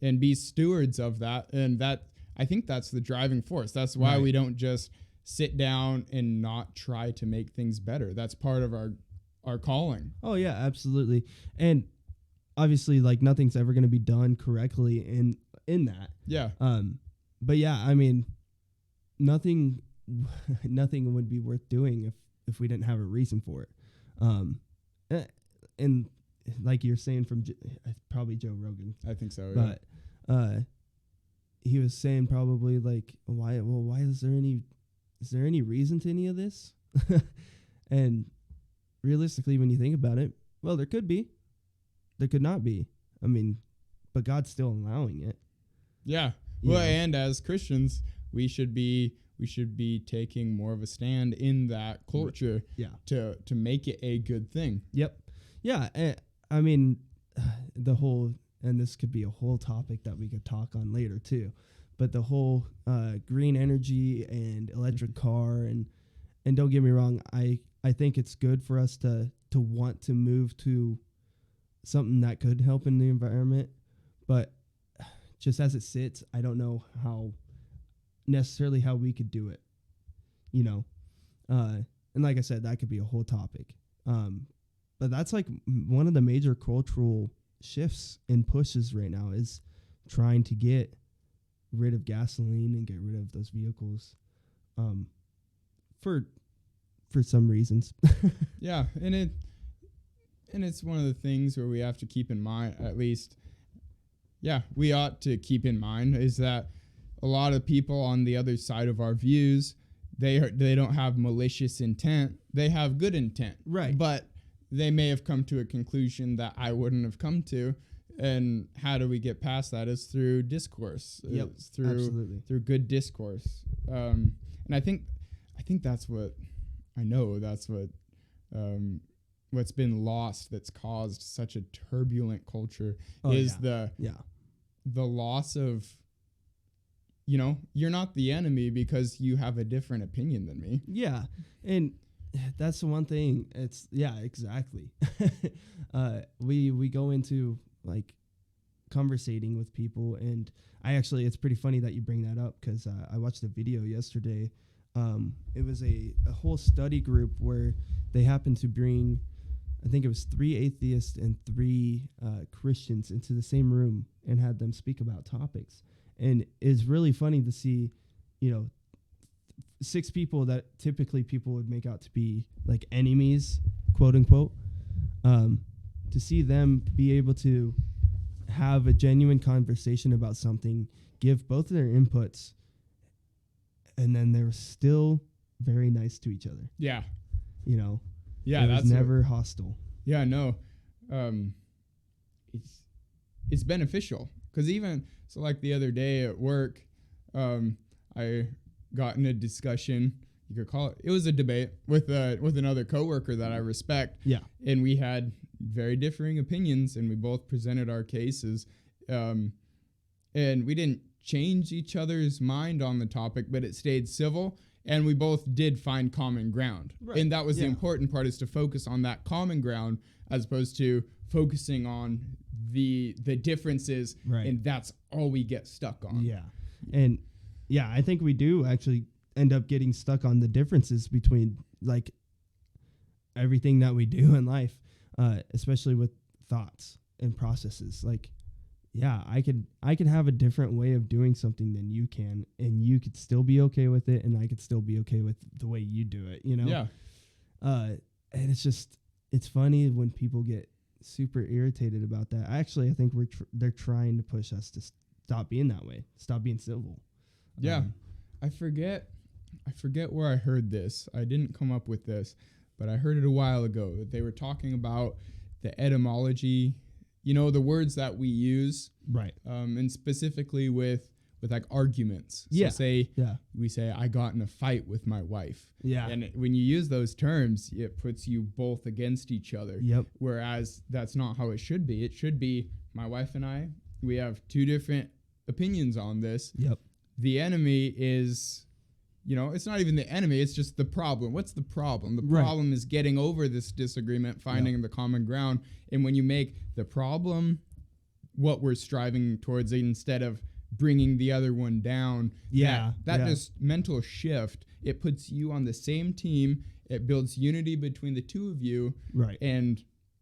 And be stewards of that. And that, I think that's the driving force. That's why we don't just sit down and not try to make things better. That's part of our calling. Oh yeah, absolutely. And obviously, like, nothing's ever going to be done correctly in that. Yeah. But yeah, I mean, nothing would be worth doing if we didn't have a reason for it. And like you're saying from probably Joe Rogan. I think so. Yeah. But he was saying probably like, why is there any reason to any of this? And realistically, when you think about it, well, there could be, there could not be. I mean, but God's still allowing it. Yeah. Well, and as Christians, we should be taking more of a stand in that culture. Yeah. To make it a good thing. Yep. Yeah. I mean, and this could be a whole topic that we could talk on later too, but the whole green energy and electric car and don't get me wrong, I think it's good for us to want to move to something that could help in the environment, but just as it sits, I don't know how we could do it, and like I said, that could be a whole topic. But that's like one of the major cultural shifts and pushes right now is trying to get rid of gasoline and get rid of those vehicles, for some reasons. Yeah, and it's one of the things where we have to keep in mind, at least, we ought to keep in mind, is that a lot of people on the other side of our views, they don't have malicious intent. They have good intent. Right. But they may have come to a conclusion that I wouldn't have come to. And how do we get past that? Is through discourse. Yep, it's through good discourse. And I think that's what what's been lost, that's caused such a turbulent culture, the loss of, you're not the enemy because you have a different opinion than me. Yeah. And that's the one thing. It's exactly. We go into like conversating with people, and it's pretty funny that you bring that up, because I watched a video yesterday. It was a whole study group where they happened to bring, I think it was 3 atheists and 3 Christians into the same room and had them speak about topics. And it's really funny to see, 6 people that typically people would make out to be like enemies, quote unquote, to see them be able to have a genuine conversation about something, give both of their inputs, and then they were still very nice to each other. Yeah. It was never hostile. Yeah, no. It's beneficial, because even so, like the other day at work, I got in a discussion, you could call it. It was a debate with another coworker that I respect. Yeah. And we had very differing opinions, and we both presented our cases. And we didn't change each other's mind on the topic, but it stayed civil. And we both did find common ground. Right. And that was the important part, is to focus on that common ground as opposed to focusing on the differences. Right. And that's all we get stuck on. Yeah. And yeah, I think we do actually end up getting stuck on the differences between like everything that we do in life, especially with thoughts and processes. Like, yeah, I could have a different way of doing something than you can, and you could still be okay with it, and I could still be okay with the way you do it, you know? Yeah. And it's funny when people get super irritated about that. Actually, I think they're trying to push us to stop being that way, stop being civil. Yeah. I forget where I heard this. I didn't come up with this, but I heard it a while ago. They were talking about the etymology, the words that we use, right? And specifically with like arguments. So we say, I got in a fight with my wife. Yeah. And when you use those terms, it puts you both against each other. Yep. Whereas that's not how it should be. It should be, my wife and I, we have two different opinions on this. Yep. The enemy is, it's not even the enemy, it's just the problem. What's the problem? The problem is getting over this disagreement, finding the common ground. And when you make the problem what we're striving towards, instead of bringing the other one down, that just mental shift, it puts you on the same team. It builds unity between the two of you. Right. And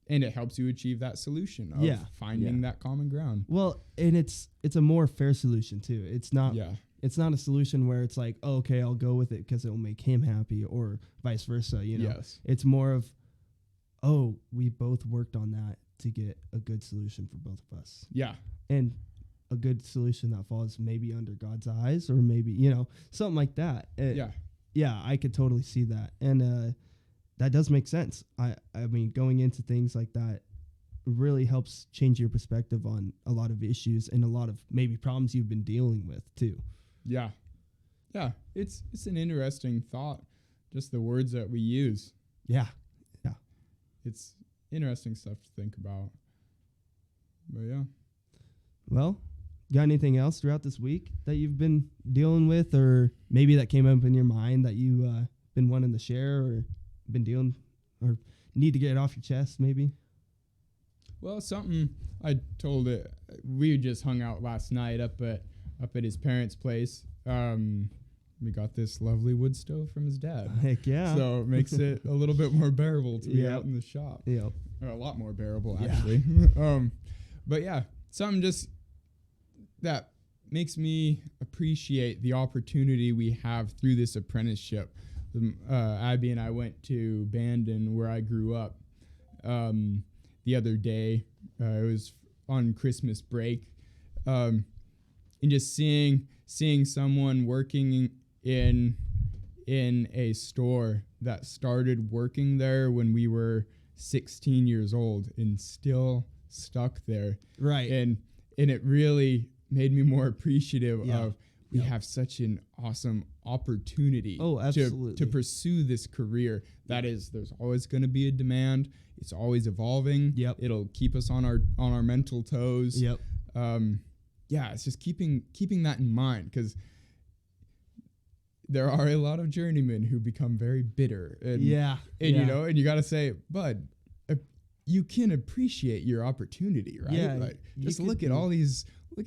it helps you achieve that solution of finding that common ground. Well, and it's a more fair solution too. It's not It's not a solution where it's like, oh, okay, I'll go with it because it will make him happy, or vice versa, Yes. It's more of, oh, we both worked on that to get a good solution for both of us. Yeah. And a good solution that falls maybe under God's eyes, or maybe, something like that. Yeah, I could totally see that. And that does make sense. I mean, going into things like that really helps change your perspective on a lot of issues and a lot of maybe problems you've been dealing with too. Yeah. Yeah. It's an interesting thought, just the words that we use. Yeah. It's interesting stuff to think about. But yeah. Well, got anything else throughout this week that you've been dealing with, or maybe that came up in your mind that you been wanting to share, or been dealing, or need to get it off your chest maybe? Well, something I told it. We just hung out last night up at his parents' place. We got this lovely wood stove from his dad. Heck yeah! So it makes it a little bit more bearable to be out in the shop. Yeah, or a lot more bearable actually. But yeah, something just that makes me appreciate the opportunity we have through this apprenticeship. Abby and I went to Bandon, where I grew up, the other day. It was on Christmas break, and just seeing someone working in a store that started working there when we were 16 years old and still stuck there. Right. And it really made me more appreciative of we have such an awesome opportunity to pursue this career. That is, there's always going to be a demand. It's always evolving. Yep. It'll keep us on our mental toes. Yep. It's just keeping that in mind, because there are a lot of journeymen who become very bitter. And you got to say, bud, you can appreciate your opportunity, right? Yeah, like, just look at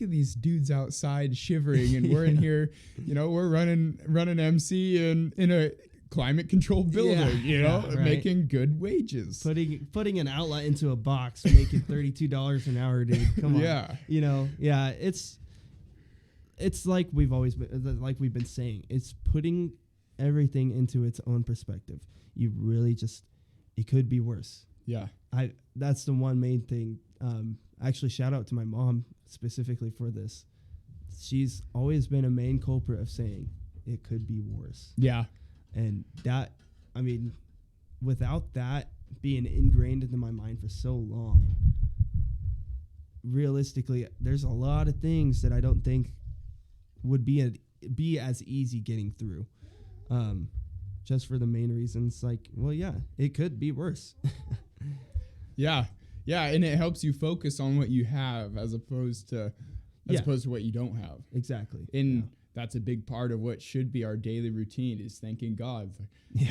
these dudes outside shivering, and we're in here, we're running MC in a climate controlled building, making good wages. Putting an outlet into a box, making $32 an hour, dude. Come on. Yeah. It's like we've been saying, it's putting everything into its own perspective. You really it could be worse. Yeah. That's the one main thing. Actually, shout out to my mom specifically for this. She's always been a main culprit of saying it could be worse. Yeah. And that, I mean, without that being ingrained into my mind for so long, realistically, there's a lot of things that I don't think would be as easy getting through. Just for the main reasons, like, well, yeah, it could be worse. Yeah, and it helps you focus on what you have as opposed to as opposed to what you don't have. Exactly. And that's a big part of what should be our daily routine is thanking God.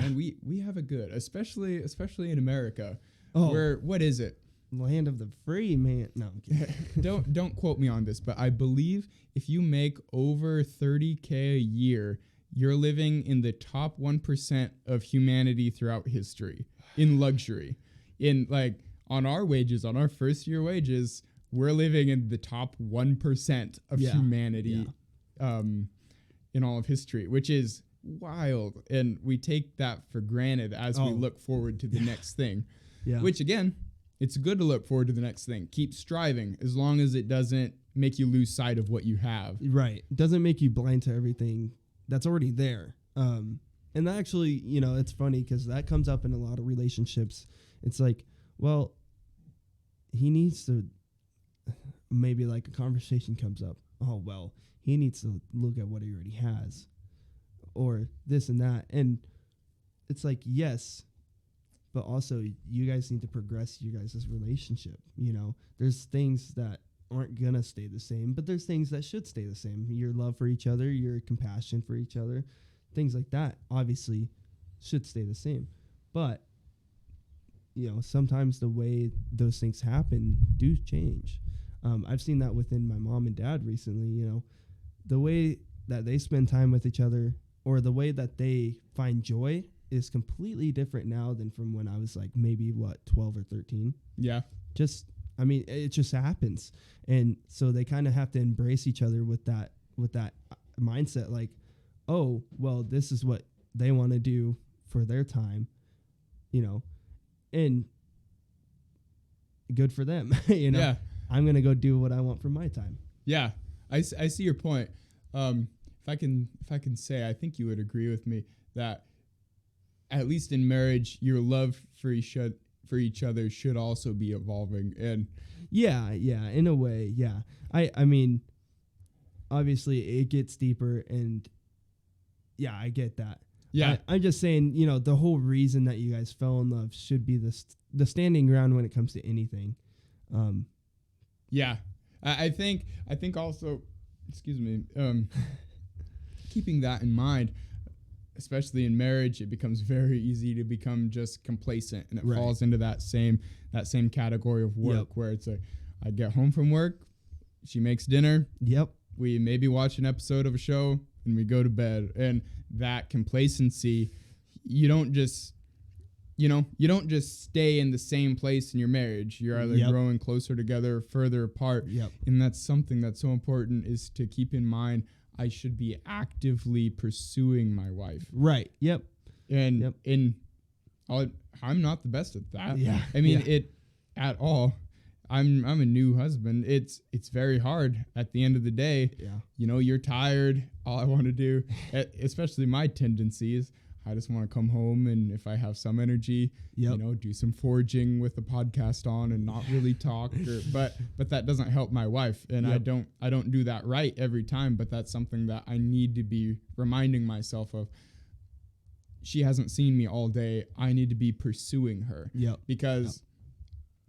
And we have it good, especially in America. Where what is it? Land of the free, man. No, I'm kidding. don't quote me on this, but I believe if you make over $30,000 a year, you're living in the top 1% of humanity throughout history in luxury. In like on our wages, on our first year wages, we're living in the top 1% of humanity in all of history, which is wild. And we take that for granted as we look forward to the next thing. Yeah. Which again, it's good to look forward to the next thing. Keep striving as long as it doesn't make you lose sight of what you have. Right. It doesn't make you blind to everything that's already there. And that actually, you know, it's funny because that comes up in a lot of relationships. It's like, well, he needs to, maybe like a conversation comes up. Oh, well, he needs to look at what he already has or this and that. And it's like, yes, but also you guys need to progress your guys' relationship. You know, there's things that aren't going to stay the same, but there's things that should stay the same. Your love for each other, your compassion for each other, things like that obviously should stay the same. But, you know, sometimes the way those things happen do change. I've seen that within my mom and dad recently. You know, the way that they spend time with each other or the way that they find joy is completely different now than from when I was like maybe 12 or 13. Yeah. Just, I mean, it just happens. And so they kind of have to embrace each other with that mindset. Like, oh, well, this is what they want to do for their time, you know, and good for them. You know, yeah. I'm going to go do what I want for my time. Yeah. I see your point. If I can say, I think you would agree with me that at least in marriage, your love for each other should also be evolving. And yeah, in a way, yeah. I mean, obviously it gets deeper, and yeah, I get that. Yeah, I'm just saying, you know, the whole reason that you guys fell in love should be the standing ground when it comes to anything. Yeah, I think also, excuse me, keeping that in mind. Especially in marriage, it becomes very easy to become just complacent, and it falls into that same category of work where it's like, I get home from work, she makes dinner. Yep. We maybe watch an episode of a show and we go to bed. And that complacency, you don't just stay in the same place in your marriage. You're either growing closer together or further apart. Yep. And that's something that's so important is to keep in mind. I should be actively pursuing my wife. Right. Yep. And I'm not the best at that. Yeah. I mean it at all. I'm a new husband. It's very hard at the end of the day. Yeah. You know, you're tired. All I want to do, especially my tendencies, I just want to come home, and if I have some energy, you know, do some foraging with the podcast on and not really talk. But that doesn't help my wife, and I don't do that right every time. But that's something that I need to be reminding myself of. She hasn't seen me all day. I need to be pursuing her. Because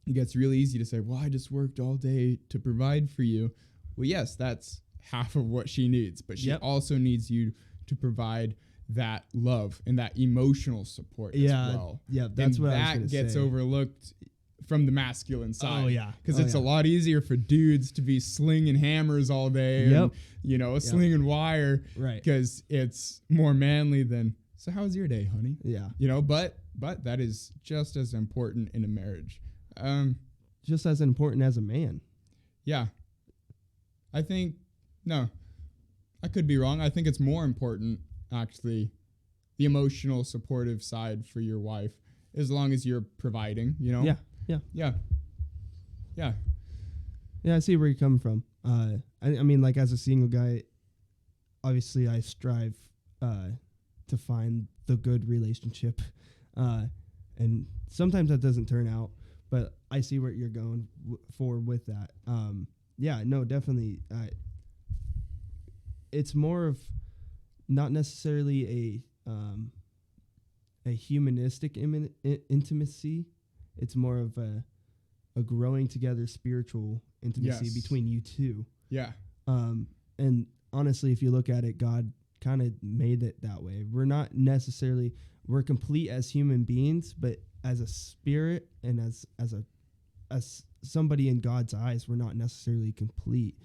it gets really easy to say, well, I just worked all day to provide for you. Well, yes, that's half of what she needs, but she also needs you to provide that love and that emotional support as well. Yeah, that's what I was that gets say. Overlooked from the masculine side. Oh, yeah. Because it's a lot easier for dudes to be slinging hammers all day and, you know, slinging wire. Right. Because it's more manly than, so how was your day, honey? Yeah. You know, but that is just as important in a marriage. Just as important as a man. Yeah. I think, no, I could be wrong. I think it's more important, actually, the emotional supportive side for your wife, as long as you're providing, you know? Yeah. I see where you're coming from. I mean, like, as a single guy, obviously I strive to find the good relationship. And sometimes that doesn't turn out, but I see where you're going for with that. Definitely. It's more of not necessarily a humanistic intimacy. It's more of a growing together spiritual intimacy between you two. Yeah. And honestly, if you look at it, God kind of made it that way. We're complete as human beings, but as a spirit and as somebody in God's eyes, we're not necessarily complete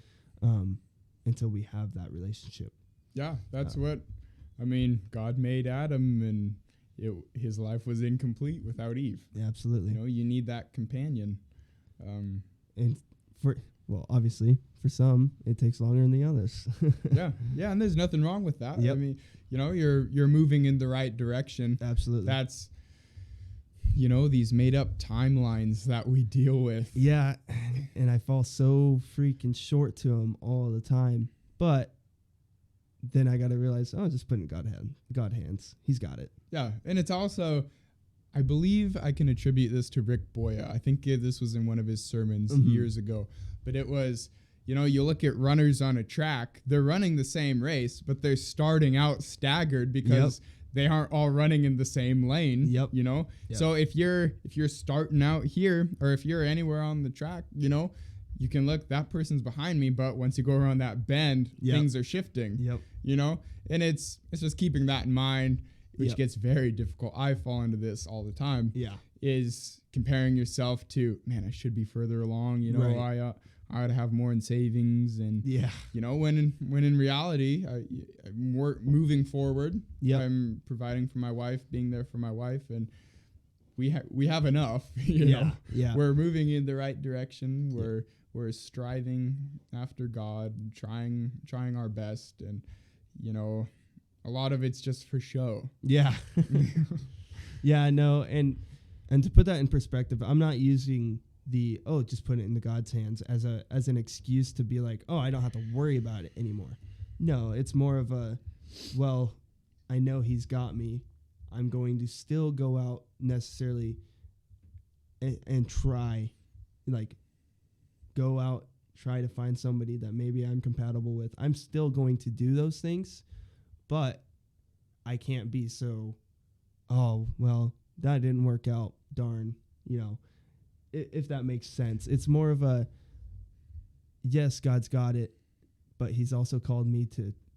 until we have that relationship. Yeah, that's God made Adam, and his life was incomplete without Eve. Yeah, absolutely. You need that companion. And obviously, for some, it takes longer than the others. yeah, and there's nothing wrong with that. Yep. I mean, you're moving in the right direction. Absolutely. That's these made up timelines that we deal with. Yeah, and I fall so freaking short to them all the time. But then I got to realize, just put it in God hands. He's got it. Yeah, and it's also, I believe I can attribute this to Rick Boya. I think this was in one of his sermons years ago. But it was, you look at runners on a track, they're running the same race, but they're starting out staggered because they aren't all running in the same lane. Yep. Yep. So if you're starting out here, or if you're anywhere on the track, you can look, that person's behind me, but once you go around that bend, things are shifting. Yep. And it's just keeping that in mind, which gets very difficult. I fall into this all the time. Yeah. Is comparing yourself to, man, I should be further along. Right. I ought to have more in savings, and when in reality, I'm moving forward. I'm providing for my wife, being there for my wife, and we have enough. You know, we're moving in the right direction. We're striving after God, trying our best, and a lot of it's just for show. Yeah. Yeah, no, and to put that in perspective, I'm not using just put it in the God's hands as an excuse to be like, I don't have to worry about it anymore. No, it's more of I know He's got me. I'm going to still go out necessarily and try, go out, try to find somebody that maybe I'm compatible with. I'm still going to do those things, but I can't be so, that didn't work out, darn, if that makes sense. It's more of a, yes, God's got it, but He's also called me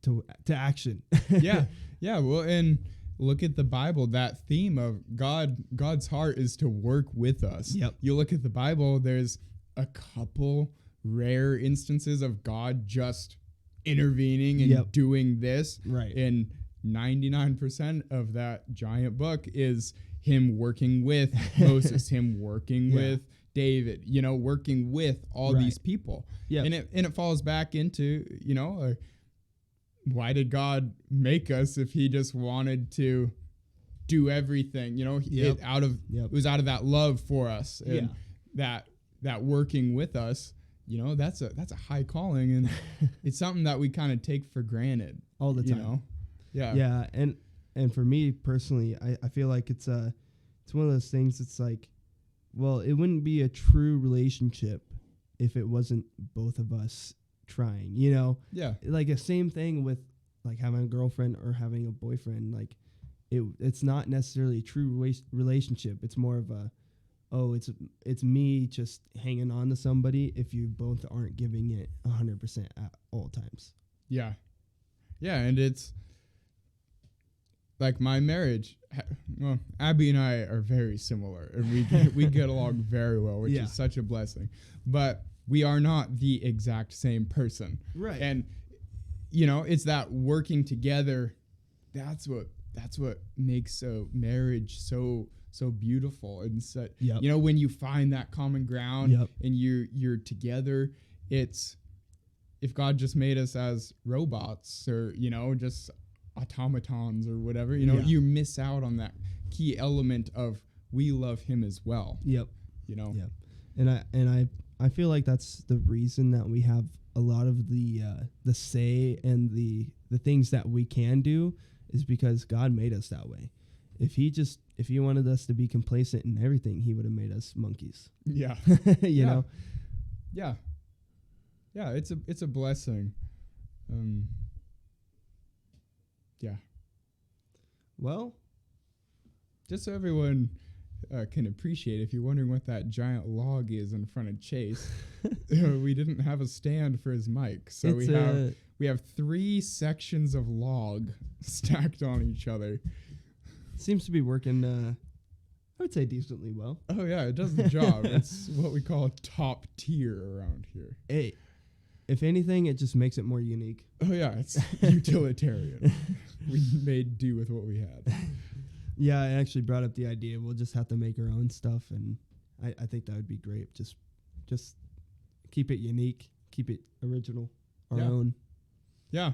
to action. Yeah. Well, and look at the Bible, that theme of God's heart is to work with us. Yep. You look at the Bible, there's a couple rare instances of God just intervening and doing this. Right. And 99% of that giant book is Him working with Moses, Him working with David, working with all these people. Yeah. And it falls back into, why did God make us if He just wanted to do everything? It was out of that love for us, and that working with us, that's a high calling, and it's something that we kind of take for granted all the time. Yeah. And for me personally, I feel like it's one of those things. It's like, it wouldn't be a true relationship if it wasn't both of us trying, like the same thing with like having a girlfriend or having a boyfriend. Like it's not necessarily a true relationship. It's more of a, it's me just hanging on to somebody if you both aren't giving it 100% at all times. Yeah. And it's like my marriage. Well, Abby and I are very similar, and we get along very well, which is such a blessing. But we are not the exact same person, right? And it's that working together. That's what makes a marriage so beautiful, and so when you find that common ground and you're together. It's, if God just made us as robots or just automatons or whatever, you miss out on that key element of we love Him as well. And I feel like that's the reason that we have a lot of the say and the things that we can do, is because God made us that way. If he wanted us to be complacent in everything, He would have made us monkeys. Yeah. you know? Yeah. Yeah, it's a blessing. Yeah. Well, just so everyone can appreciate, if you're wondering what that giant log is in front of Chase, we didn't have a stand for his mic, so we have 3 sections of log stacked on each other. Seems to be working, I would say, decently well. Oh yeah, it does the job. It's what we call top tier around here. Hey, if anything, it just makes it more unique. Oh yeah, it's utilitarian. We made do with what we had. Yeah, I actually brought up the idea we'll just have to make our own stuff, and I think that would be great. Just keep it unique, keep it original, our own. Yeah.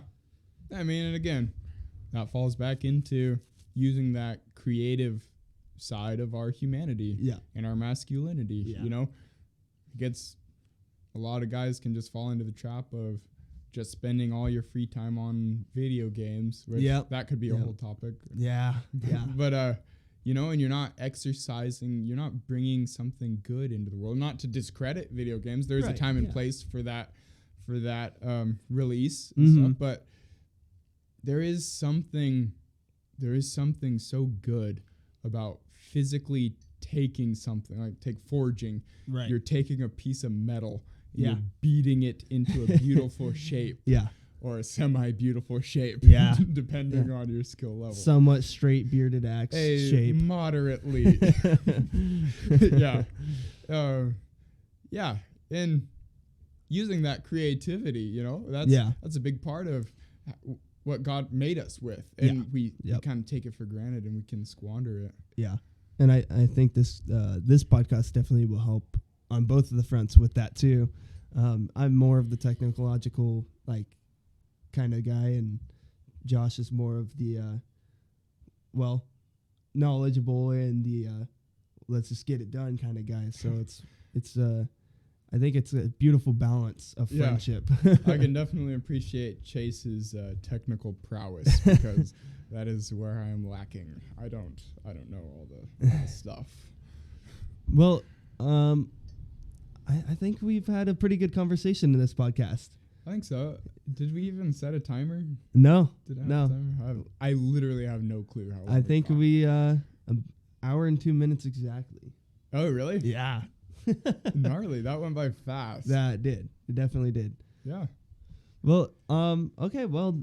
I mean, and again, that falls back into using that creative side of our humanity and our masculinity. Yeah. You know, it gets, a lot of guys can just fall into the trap of just spending all your free time on video games, which that could be a whole topic. Yeah. But, you know, and you're not exercising, you're not bringing something good into the world. Not to discredit video games. There's a time and place for that release and stuff, but there is something so good about physically taking something, like take forging. Right. You're taking a piece of metal and you're beating it into a beautiful shape. Yeah. Or a semi-beautiful shape. Yeah. Depending on your skill level. Somewhat straight bearded axe shape. Moderately. Yeah. Yeah. And using that creativity, you know, that's a big part of what God made us with. And we kind of take it for granted and we can squander it. Yeah. And I think this podcast definitely will help on both of the fronts with that too. I'm more of the technological kind of guy, and Josh is more of the knowledgeable and the let's just get it done kind of guy. So it's I think it's a beautiful balance of friendship. I can definitely appreciate Chase's technical prowess because that is where I am lacking. I don't know all the stuff. Well, I think we've had a pretty good conversation in this podcast. I think so. Did we even set a timer? No. Did I have a timer? I literally have no clue how. I think we an hour and 2 minutes exactly. Oh, really? Yeah. Gnarly. That went by fast. That it did. It definitely did. Yeah. Well, okay. Well,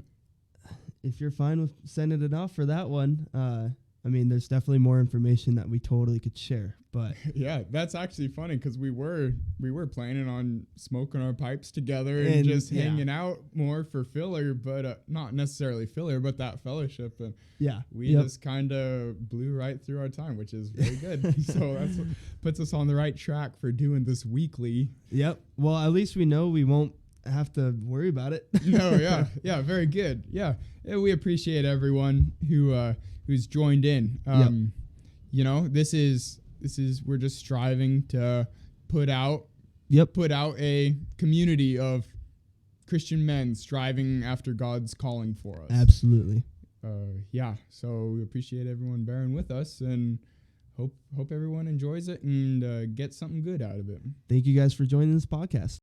if you're fine with sending it off for that one, I mean, there's definitely more information that we totally could share, but yeah, that's actually funny because we were planning on smoking our pipes together and just hanging out more for filler, but not necessarily filler, but that fellowship. And we just kind of blew right through our time, which is very good. So that's what puts us on the right track for doing this weekly. Yep. Well, at least we know we won't have to worry about it. No, yeah, very good. Yeah, we appreciate everyone who's joined in. You know, this is we're just striving to put out a community of Christian men striving after God's calling for us. Absolutely. So we appreciate everyone bearing with us and hope everyone enjoys it and gets something good out of it. Thank you guys for joining this podcast.